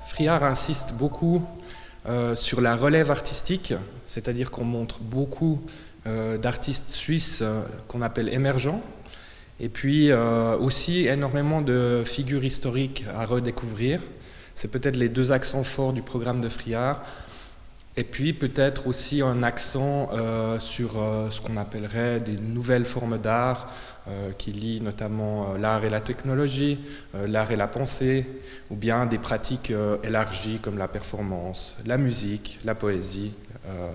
Friard insiste beaucoup sur la relève artistique, c'est-à-dire qu'on montre beaucoup d'artistes suisses qu'on appelle émergents, et puis aussi énormément de figures historiques à redécouvrir. C'est peut-être les deux accents forts du programme de Friard. Et puis peut-être aussi un accent sur ce qu'on appellerait des nouvelles formes d'art qui lient notamment l'art et la technologie, l'art et la pensée, ou bien des pratiques élargies comme la performance, la musique, la poésie,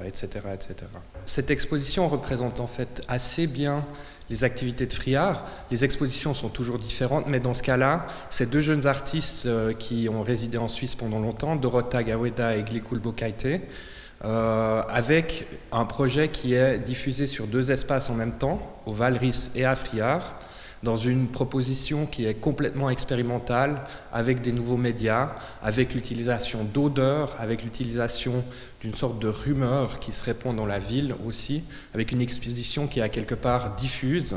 etc., etc. Cette exposition représente en fait assez bien les activités de Friard. Les expositions sont toujours différentes, mais dans ce cas-là, ces deux jeunes artistes qui ont résidé en Suisse pendant longtemps, Dorota Gaweda et Glikul Bokaite, avec un projet qui est diffusé sur deux espaces en même temps, au Valris et à Friard, dans une proposition qui est complètement expérimentale, avec des nouveaux médias, avec l'utilisation d'odeurs, avec l'utilisation d'une sorte de rumeur qui se répand dans la ville aussi, avec une exposition qui est à quelque part diffuse,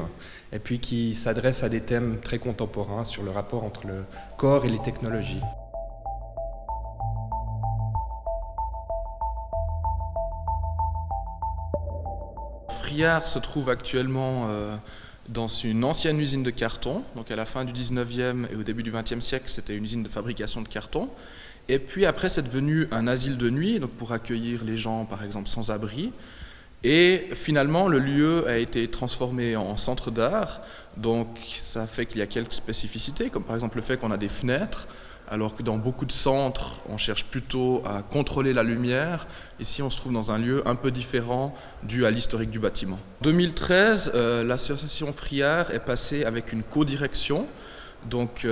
et puis qui s'adresse à des thèmes très contemporains sur le rapport entre le corps et les technologies. Friard se trouve actuellement dans une ancienne usine de carton. Donc à la fin du 19e et au début du 20e siècle, c'était une usine de fabrication de carton. Et puis après, c'est devenu un asile de nuit, donc pour accueillir les gens, par exemple, sans abri. Et finalement, le lieu a été transformé en centre d'art. Donc ça fait qu'il y a quelques spécificités, comme par exemple le fait qu'on a des fenêtres, alors que dans beaucoup de centres, on cherche plutôt à contrôler la lumière. Ici, on se trouve dans un lieu un peu différent dû à l'historique du bâtiment. En 2013, l'association Friard est passée avec une codirection, donc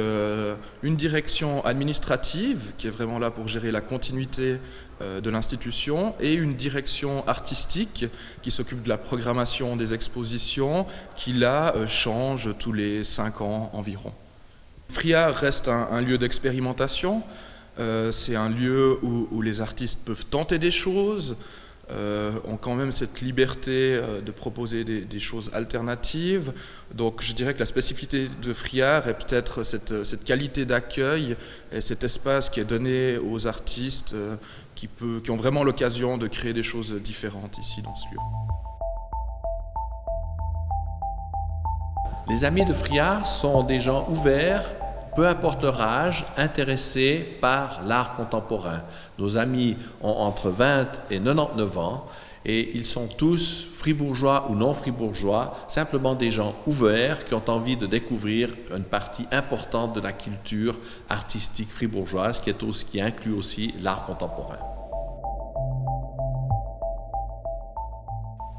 une direction administrative qui est vraiment là pour gérer la continuité de l'institution et une direction artistique qui s'occupe de la programmation des expositions qui là change tous les 5 ans environ. Friard reste un lieu d'expérimentation, c'est un lieu où les artistes peuvent tenter des choses, ont quand même cette liberté de proposer des choses alternatives. Donc je dirais que la spécificité de Friard est peut-être cette qualité d'accueil et cet espace qui est donné aux artistes qui ont vraiment l'occasion de créer des choses différentes ici dans ce lieu. Les amis de Friard sont des gens ouverts, peu importe leur âge, intéressés par l'art contemporain. Nos amis ont entre 20 et 99 ans et ils sont tous fribourgeois ou non fribourgeois, simplement des gens ouverts qui ont envie de découvrir une partie importante de la culture artistique fribourgeoise qui inclut aussi l'art contemporain.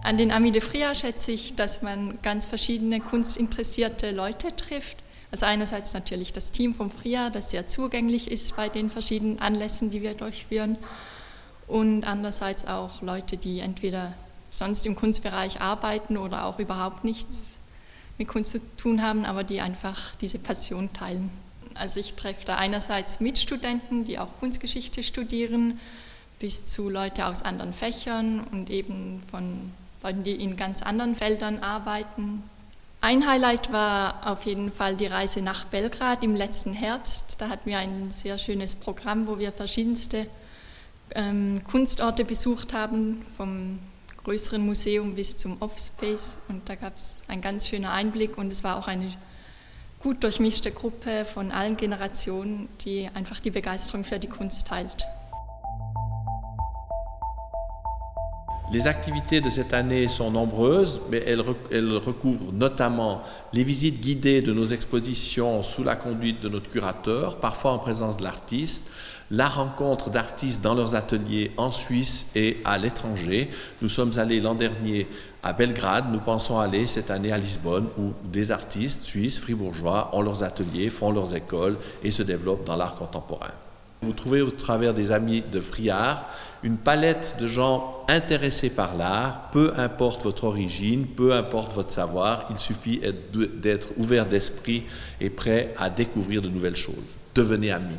An den Amis de Friard schätze ich, dass man ganz verschiedene kunstinteressierte Leute trifft. Also einerseits natürlich das Team vom Friard, das sehr zugänglich ist bei den verschiedenen Anlässen, die wir durchführen. Und andererseits auch Leute, die entweder sonst im Kunstbereich arbeiten oder auch überhaupt nichts mit Kunst zu tun haben, aber die einfach diese Passion teilen. Also ich treffe da einerseits Mitstudenten, die auch Kunstgeschichte studieren, bis zu Leute aus anderen Fächern und eben von Leuten, die in ganz anderen Feldern arbeiten. Ein Highlight war auf jeden Fall die Reise nach Belgrad im letzten Herbst. Da hatten wir ein sehr schönes Programm, wo wir verschiedenste Kunstorte besucht haben, vom größeren Museum bis zum Offspace. Und da gab es einen ganz schönen Einblick und es war auch eine gut durchmischte Gruppe von allen Generationen, die einfach die Begeisterung für die Kunst teilt. Les activités de cette année sont nombreuses, mais elles recouvrent notamment les visites guidées de nos expositions sous la conduite de notre curateur, parfois en présence de l'artiste, la rencontre d'artistes dans leurs ateliers en Suisse et à l'étranger. Nous sommes allés l'an dernier à Belgrade, nous pensons aller cette année à Lisbonne, où des artistes suisses, fribourgeois, ont leurs ateliers, font leurs écoles et se développent dans l'art contemporain. Vous trouvez au travers des amis de Friard une palette de gens intéressés par l'art, peu importe votre origine, peu importe votre savoir, il suffit d'être ouvert d'esprit et prêt à découvrir de nouvelles choses. Devenez amis.